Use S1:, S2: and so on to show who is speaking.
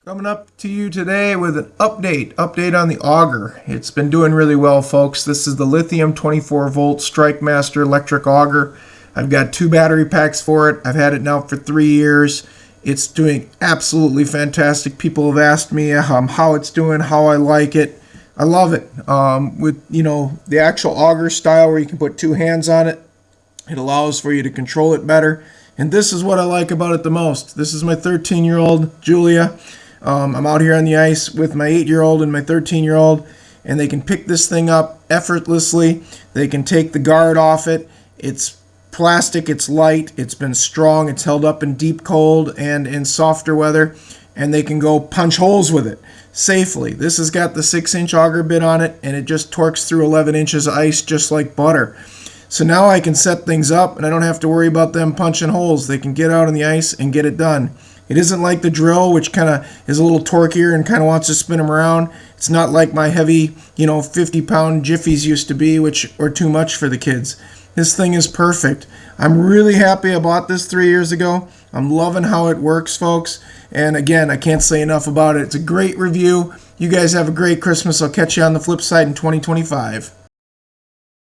S1: Coming up to you today with an update on the auger. It's been doing really well, folks. This is the lithium 24 volt Strike Master electric auger. I've got 2 battery packs for it. I've had it now for 3 years. It's doing absolutely fantastic. People have asked me how it's doing, how I like it. I love it. With the actual auger style where you can put 2 hands on it, it allows for you to control it better. And this is what I like about it the most. This is my 13-year-old Julia. I'm out here on the ice with my 8-year-old and my 13-year-old, and they can pick this thing up effortlessly. They can take the guard off it. It's plastic, it's light, it's been strong, it's held up in deep cold and in softer weather, and they can go punch holes with it safely. This has got the 6-inch auger bit on it, and it just torques through 11 inches of ice just like butter. So now I can set things up, and I don't have to worry about them punching holes. They can get out on the ice and get it done. It isn't like the drill, which kind of is a little torquier and kind of wants to spin them around. It's not like my heavy, 50-pound Jiffies used to be, which are too much for the kids. This thing is perfect. I'm really happy I bought this 3 years ago. I'm loving how it works, folks. And again, I can't say enough about it. It's a great review. You guys have a great Christmas. I'll catch you on the flip side in 2025.